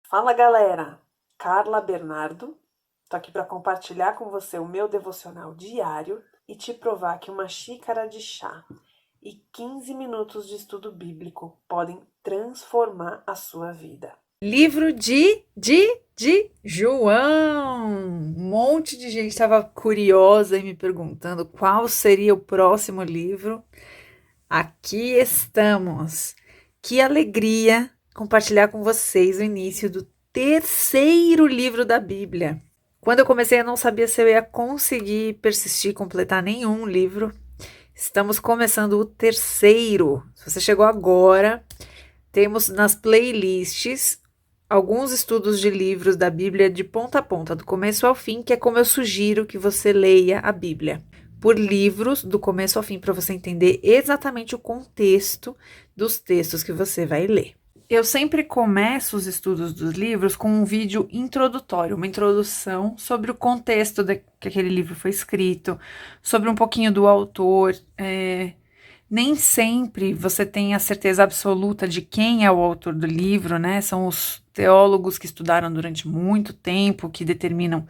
Fala galera, Carla Bernardo, tô aqui para compartilhar com você o meu devocional diário e te provar que uma xícara de chá e 15 minutos de estudo bíblico podem transformar a sua vida. Livro de João. Um monte de gente estava curiosa e me perguntando qual seria o próximo livro. Aqui estamos. Que alegria compartilhar com vocês o início do terceiro livro da Bíblia. Quando eu comecei, eu não sabia se eu ia conseguir persistir e completar nenhum livro. Estamos começando o terceiro. Se você chegou agora, temos nas playlists alguns estudos de livros da Bíblia de ponta a ponta, do começo ao fim, que é como eu sugiro que você leia a Bíblia. Por livros, do começo ao fim, para você entender exatamente o contexto dos textos que você vai ler. Eu sempre começo os estudos dos livros com um vídeo introdutório, uma introdução sobre o contexto que aquele livro foi escrito, sobre um pouquinho do autor. Nem sempre você tem a certeza absoluta de quem é o autor do livro, né? São os teólogos que estudaram durante muito tempo que determinam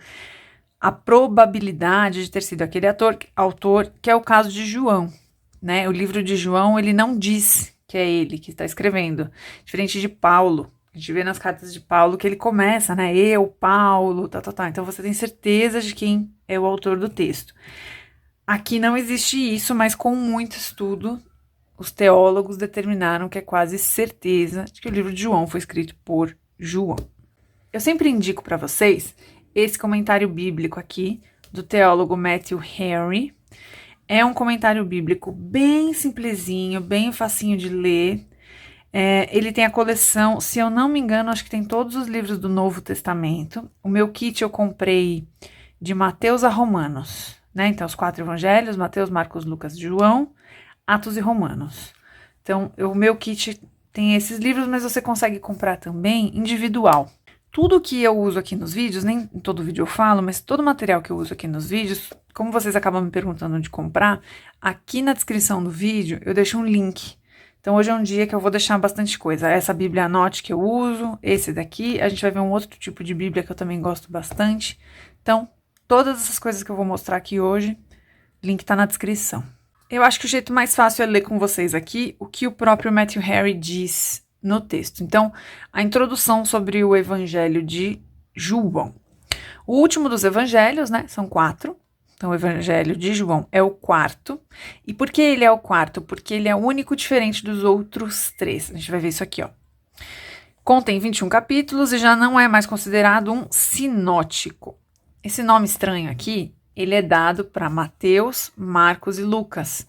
a probabilidade de ter sido aquele autor, que é o caso de João, né? O livro de João, ele não diz que é ele que está escrevendo, diferente de Paulo. A gente vê nas cartas de Paulo que ele começa, né? Eu, Paulo, tá. Então você tem certeza de quem é o autor do texto. Aqui não existe isso, mas com muito estudo, os teólogos determinaram que é quase certeza de que o livro de João foi escrito por João. Eu sempre indico para vocês esse comentário bíblico aqui do teólogo Matthew Henry. É um comentário bíblico bem simplesinho, bem facinho de ler. Ele tem a coleção, se eu não me engano, acho que tem todos os livros do Novo Testamento. O meu kit eu comprei de Mateus a Romanos, né? Então, os 4 evangelhos, Mateus, Marcos, Lucas e João, Atos e Romanos. Então, o meu kit tem esses livros, mas você consegue comprar também individual. Tudo que eu uso aqui nos vídeos, nem em todo vídeo eu falo, mas todo o material que eu uso aqui nos vídeos, como vocês acabam me perguntando onde comprar, aqui na descrição do vídeo eu deixo um link. Então, hoje é um dia que eu vou deixar bastante coisa. Essa Bíblia Anote que eu uso, esse daqui, a gente vai ver um outro tipo de Bíblia que eu também gosto bastante. Então, todas essas coisas que eu vou mostrar aqui hoje, link tá na descrição. Eu acho que o jeito mais fácil é ler com vocês aqui o que o próprio Matthew Henry diz no texto. Então, a introdução sobre o Evangelho de João. O último dos evangelhos, né? São 4. Então, o Evangelho de João é o quarto. E por que ele é o quarto? Porque ele é o único diferente dos outros 3. A gente vai ver isso aqui, ó. Contém 21 capítulos e já não é mais considerado um sinótico. Esse nome estranho aqui, ele é dado para Mateus, Marcos e Lucas,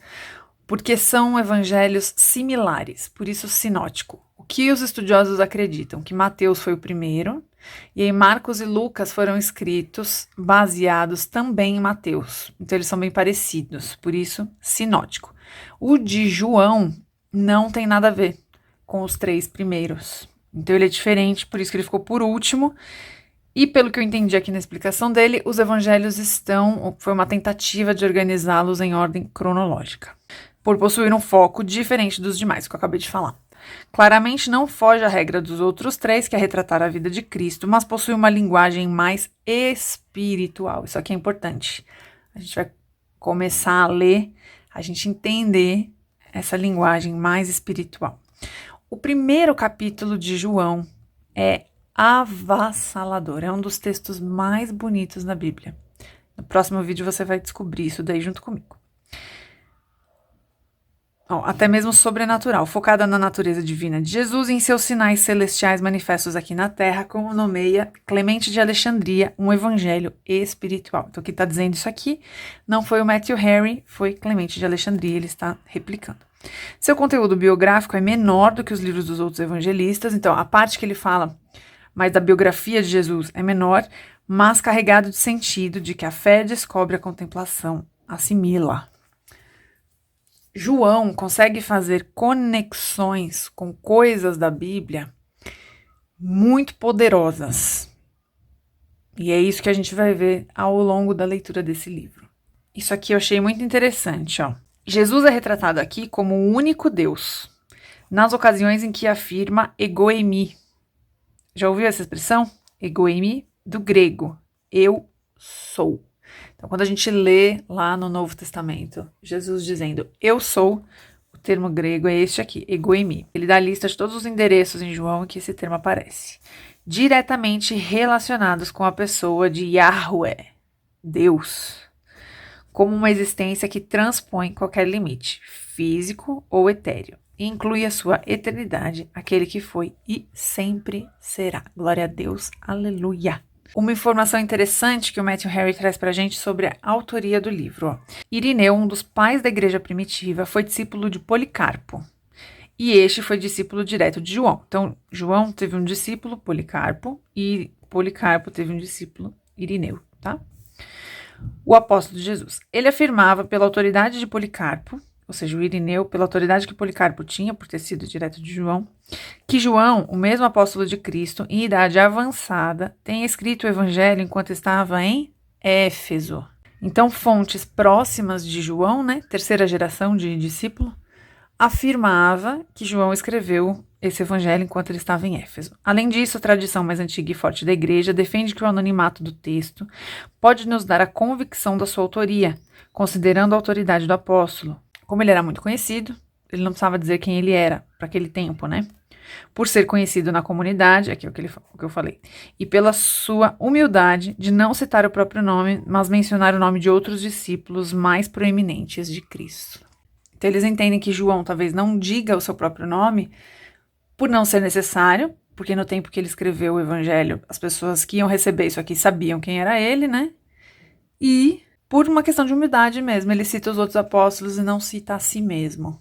porque são evangelhos similares, por isso sinótico. O que os estudiosos acreditam? Que Mateus foi o primeiro, e aí Marcos e Lucas foram escritos baseados também em Mateus. Então eles são bem parecidos, por isso sinótico. O de João não tem nada a ver com os 3 primeiros. Então ele é diferente, por isso que ele ficou por último. E pelo que eu entendi aqui na explicação dele, os evangelhos foi uma tentativa de organizá-los em ordem cronológica, por possuir um foco diferente dos demais, que eu acabei de falar. Claramente não foge à regra dos outros 3, que é retratar a vida de Cristo, mas possui uma linguagem mais espiritual. Isso aqui é importante. A gente vai começar a ler, a gente entender essa linguagem mais espiritual. O primeiro capítulo de João é avassalador, é um dos textos mais bonitos na Bíblia. No próximo vídeo você vai descobrir isso daí junto comigo. Até mesmo sobrenatural, focada na natureza divina de Jesus e em seus sinais celestiais manifestos aqui na Terra, como nomeia Clemente de Alexandria, um evangelho espiritual. Então, quem está dizendo isso aqui não foi o Matthew Henry, foi Clemente de Alexandria, ele está replicando. Seu conteúdo biográfico é menor do que os livros dos outros evangelistas, então a parte que ele fala mais da biografia de Jesus é menor, mas carregado de sentido de que a fé descobre, a contemplação assimila. João consegue fazer conexões com coisas da Bíblia muito poderosas. E é isso que a gente vai ver ao longo da leitura desse livro. Isso aqui eu achei muito interessante, ó. Jesus é retratado aqui como o único Deus, nas ocasiões em que afirma ego eimi. Já ouviu essa expressão? Egoimi, do grego, eu sou. Então, quando a gente lê lá no Novo Testamento, Jesus dizendo eu sou, o termo grego é este aqui, egoimi. Ele dá a lista de todos os endereços em João em que esse termo aparece, diretamente relacionados com a pessoa de Yahweh, Deus, como uma existência que transpõe qualquer limite, físico ou etéreo, e inclui a sua eternidade, aquele que foi e sempre será. Glória a Deus, aleluia! Uma informação interessante que o Matthew Henry traz para a gente sobre a autoria do livro. Ó. Irineu, um dos pais da igreja primitiva, foi discípulo de Policarpo. E este foi discípulo direto de João. Então, João teve um discípulo, Policarpo, e Policarpo teve um discípulo, Irineu, tá? O apóstolo de Jesus. Ele afirmava pela autoridade de Policarpo, ou seja, o Irineu, pela autoridade que Policarpo tinha, por ter sido direto de João, que João, o mesmo apóstolo de Cristo, em idade avançada, tem escrito o evangelho enquanto estava em Éfeso. Então, fontes próximas de João, né, terceira geração de discípulo, afirmava que João escreveu esse evangelho enquanto ele estava em Éfeso. Além disso, a tradição mais antiga e forte da igreja defende que o anonimato do texto pode nos dar a convicção da sua autoria, considerando a autoridade do apóstolo. Como ele era muito conhecido, ele não precisava dizer quem ele era para aquele tempo, né? Por ser conhecido na comunidade, aqui é o que eu falei, e pela sua humildade de não citar o próprio nome, mas mencionar o nome de outros discípulos mais proeminentes de Cristo. Então eles entendem que João talvez não diga o seu próprio nome por não ser necessário, porque no tempo que ele escreveu o evangelho, as pessoas que iam receber isso aqui sabiam quem era ele, né? E por uma questão de humildade mesmo, ele cita os outros apóstolos e não cita a si mesmo.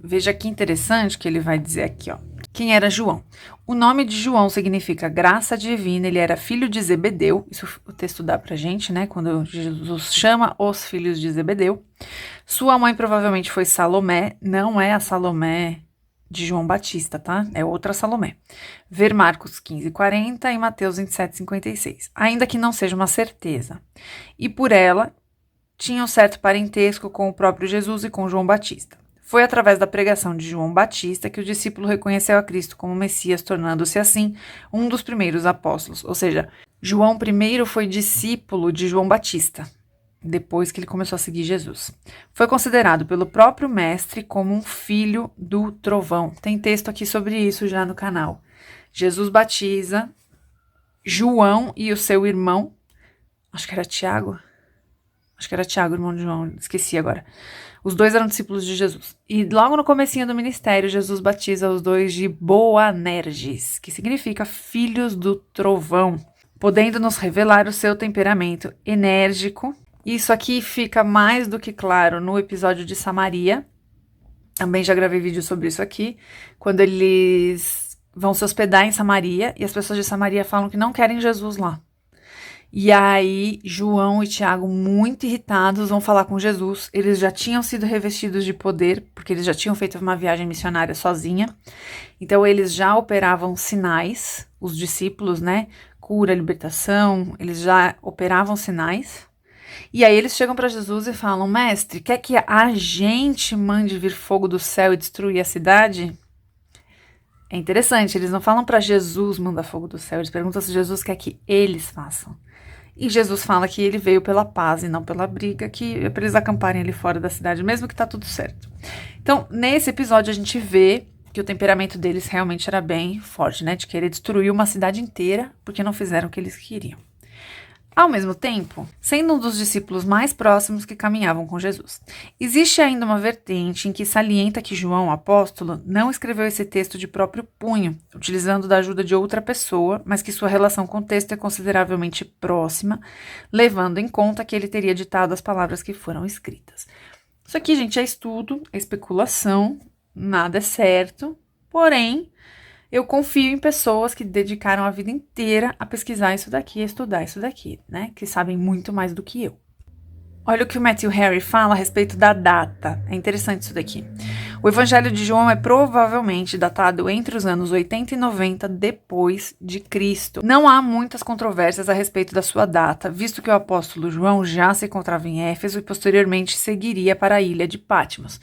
Veja que interessante que ele vai dizer aqui, ó. Quem era João? O nome de João significa graça divina, ele era filho de Zebedeu, isso o texto dá pra gente, né, quando Jesus chama os filhos de Zebedeu. Sua mãe provavelmente foi Salomé, não é a Salomé de João Batista, tá? É outra Salomé. Ver Marcos 15:40 e Mateus 27:56, ainda que não seja uma certeza. E por ela, tinha um certo parentesco com o próprio Jesus e com João Batista. Foi através da pregação de João Batista que o discípulo reconheceu a Cristo como Messias, tornando-se assim um dos primeiros apóstolos. Ou seja, João primeiro foi discípulo de João Batista, depois que ele começou a seguir Jesus. Foi considerado pelo próprio mestre como um filho do trovão. Tem texto aqui sobre isso já no canal. Jesus batiza João e o seu irmão, acho que era Tiago, irmão de João, esqueci agora. Os dois eram discípulos de Jesus. E logo no comecinho do ministério, Jesus batiza os dois de Boanerges, que significa filhos do trovão, podendo nos revelar o seu temperamento enérgico. Isso aqui fica mais do que claro no episódio de Samaria. Também já gravei vídeo sobre isso aqui, quando eles vão se hospedar em Samaria e as pessoas de Samaria falam que não querem Jesus lá. E aí, João e Tiago, muito irritados, vão falar com Jesus. Eles já tinham sido revestidos de poder, porque eles já tinham feito uma viagem missionária sozinha. Então, eles já operavam sinais, os discípulos, né? Cura, libertação, eles já operavam sinais. E aí, eles chegam para Jesus e falam, mestre, quer que a gente mande vir fogo do céu e destruir a cidade? É interessante, eles não falam para Jesus mandar fogo do céu, eles perguntam se Jesus quer que eles façam. E Jesus fala que ele veio pela paz e não pela briga, que é para eles acamparem ali fora da cidade, mesmo que tá tudo certo. Então, nesse episódio a gente vê que o temperamento deles realmente era bem forte, né? De querer destruir uma cidade inteira, porque não fizeram o que eles queriam. Ao mesmo tempo, sendo um dos discípulos mais próximos que caminhavam com Jesus. Existe ainda uma vertente em que salienta que João, o apóstolo, não escreveu esse texto de próprio punho, utilizando da ajuda de outra pessoa, mas que sua relação com o texto é consideravelmente próxima, levando em conta que ele teria ditado as palavras que foram escritas. Isso aqui, gente, é estudo, é especulação, nada é certo, porém, eu confio em pessoas que dedicaram a vida inteira a pesquisar isso daqui, a estudar isso daqui, né? Que sabem muito mais do que eu. Olha o que o Matthew Henry fala a respeito da data. É interessante isso daqui. O Evangelho de João é provavelmente datado entre os anos 80 e 90 depois de Cristo. Não há muitas controvérsias a respeito da sua data, visto que o apóstolo João já se encontrava em Éfeso e posteriormente seguiria para a ilha de Patmos.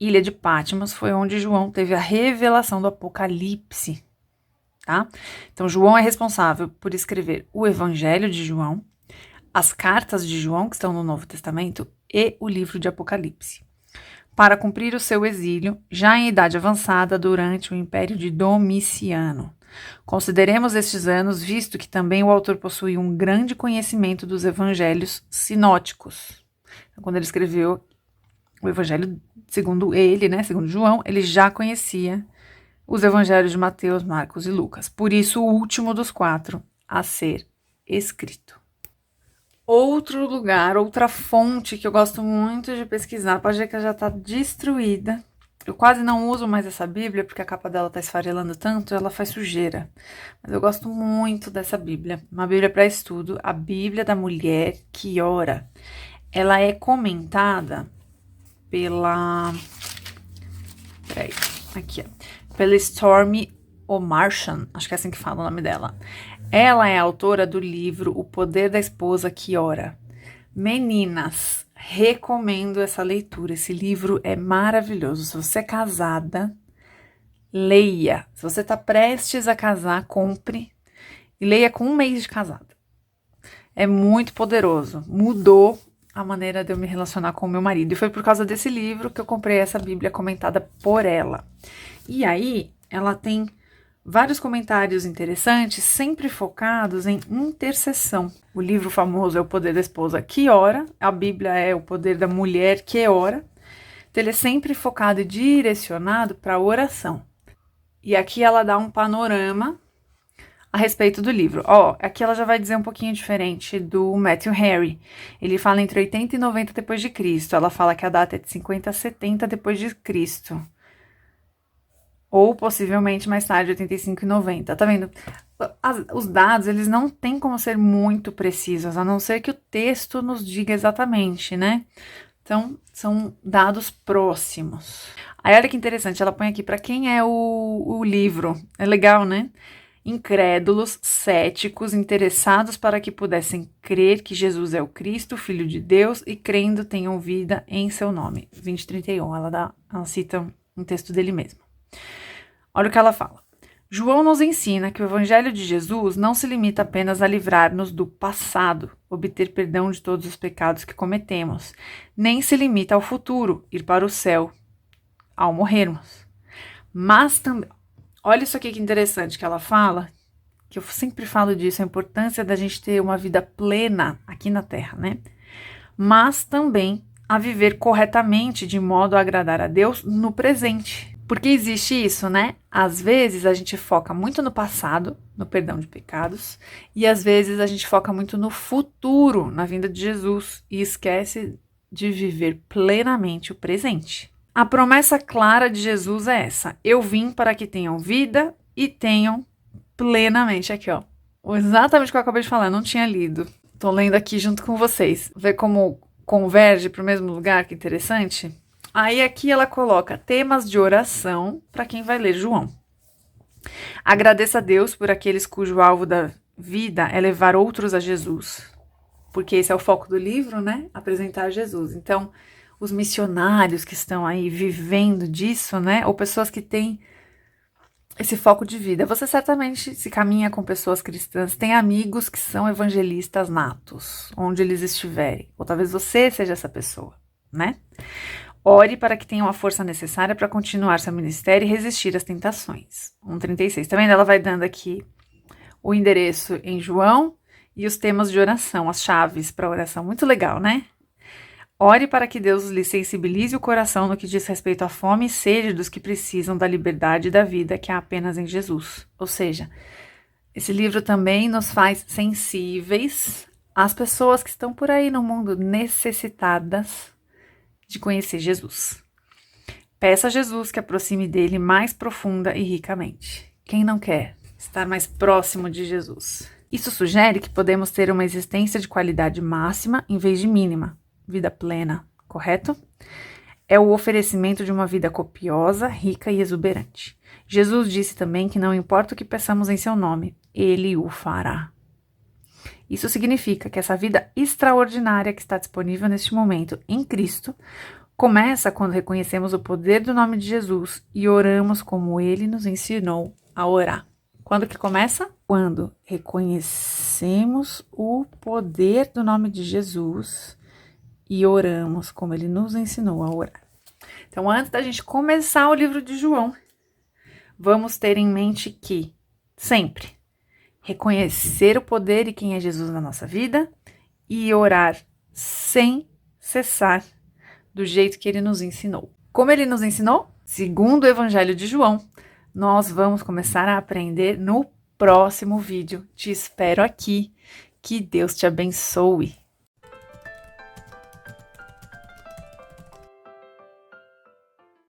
Ilha de Patmos foi onde João teve a revelação do Apocalipse. tá? Então, João é responsável por escrever o Evangelho de João, as cartas de João, que estão no Novo Testamento, e o livro de Apocalipse, para cumprir o seu exílio, já em idade avançada, durante o Império de Domiciano. Consideremos estes anos, visto que também o autor possui um grande conhecimento dos evangelhos sinóticos. Então, quando ele escreveu o evangelho, segundo ele, né, segundo João, ele já conhecia os evangelhos de Mateus, Marcos e Lucas. Por isso, o último dos 4 a ser escrito. Outro lugar, outra fonte que eu gosto muito de pesquisar, pode ver que ela já está destruída. Eu quase não uso mais essa Bíblia, porque a capa dela está esfarelando tanto, ela faz sujeira. Mas eu gosto muito dessa Bíblia, uma Bíblia para estudo, a Bíblia da Mulher que Ora. Ela é comentada pela... Peraí, aqui, ó. Pela Stormy O'Martian, acho que é assim que fala o nome dela. Ela é autora do livro O Poder da Esposa que Ora. Meninas, recomendo essa leitura. Esse livro é maravilhoso. Se você é casada, leia. Se você está prestes a casar, compre e leia com 1 mês de casada. É muito poderoso. Mudou a maneira de eu me relacionar com o meu marido. E foi por causa desse livro que eu comprei essa Bíblia comentada por ela. E aí, ela tem vários comentários interessantes, sempre focados em intercessão. O livro famoso é O Poder da Esposa que Ora, a Bíblia é O Poder da Mulher que Ora. Então, ele é sempre focado e direcionado para a oração. E aqui ela dá um panorama a respeito do livro. Aqui ela já vai dizer um pouquinho diferente do Matthew Henry. Ele fala entre 80 e 90 depois de Cristo. Ela fala que a data é de 50 a 70 depois de Cristo. Ou possivelmente mais tarde, 85 e 90. Tá vendo? Os dados, eles não têm como ser muito precisos, a não ser que o texto nos diga exatamente, né? Então, são dados próximos. Aí, olha que interessante, ela põe aqui para quem é o livro. É legal, né? Incrédulos, céticos, interessados para que pudessem crer que Jesus é o Cristo, Filho de Deus, e crendo tenham vida em seu nome. 20:31, ela cita um texto dele mesmo. Olha o que ela fala. João nos ensina que o Evangelho de Jesus não se limita apenas a livrar-nos do passado, obter perdão de todos os pecados que cometemos, nem se limita ao futuro, ir para o céu ao morrermos. Mas também, olha isso aqui que interessante que ela fala, que eu sempre falo disso, a importância da gente ter uma vida plena aqui na Terra, né? Mas também a viver corretamente de modo a agradar a Deus no presente. Porque existe isso, né? Às vezes a gente foca muito no passado, no perdão de pecados, e às vezes a gente foca muito no futuro, na vinda de Jesus, e esquece de viver plenamente o presente. A promessa clara de Jesus é essa: eu vim para que tenham vida e tenham plenamente. Aqui, ó. Exatamente o que eu acabei de falar, eu não tinha lido. Tô lendo aqui junto com vocês. Vê como converge para o mesmo lugar, que interessante? Aí aqui ela coloca temas de oração para quem vai ler João. Agradeça a Deus por aqueles cujo alvo da vida é levar outros a Jesus. Porque esse é o foco do livro, né? Apresentar Jesus. Então, os missionários que estão aí vivendo disso, né? Ou pessoas que têm esse foco de vida. Você certamente se caminha com pessoas cristãs, tem amigos que são evangelistas natos, onde eles estiverem. Ou talvez você seja essa pessoa, né? Ore para que tenham a força necessária para continuar seu ministério e resistir às tentações. 1:36. Tá vendo? Ela vai dando aqui o endereço em João e os temas de oração, as chaves para oração. Muito legal, né? Ore para que Deus lhe sensibilize o coração no que diz respeito à fome e sede dos que precisam da liberdade e da vida que há apenas em Jesus. Ou seja, esse livro também nos faz sensíveis às pessoas que estão por aí no mundo necessitadas de conhecer Jesus. Peça a Jesus que aproxime dele mais profunda e ricamente. Quem não quer estar mais próximo de Jesus? Isso sugere que podemos ter uma existência de qualidade máxima em vez de mínima, vida plena, correto? É o oferecimento de uma vida copiosa, rica e exuberante. Jesus disse também que não importa o que peçamos em seu nome, ele o fará. Isso significa que essa vida extraordinária que está disponível neste momento em Cristo começa quando reconhecemos o poder do nome de Jesus e oramos como ele nos ensinou a orar. Quando que começa? Quando reconhecemos o poder do nome de Jesus e oramos como ele nos ensinou a orar. Então, antes da gente começar o livro de João, vamos ter em mente que, sempre, reconhecer o poder e quem é Jesus na nossa vida e orar sem cessar do jeito que ele nos ensinou. Como ele nos ensinou? Segundo o Evangelho de João, nós vamos começar a aprender no próximo vídeo. Te espero aqui. Que Deus te abençoe.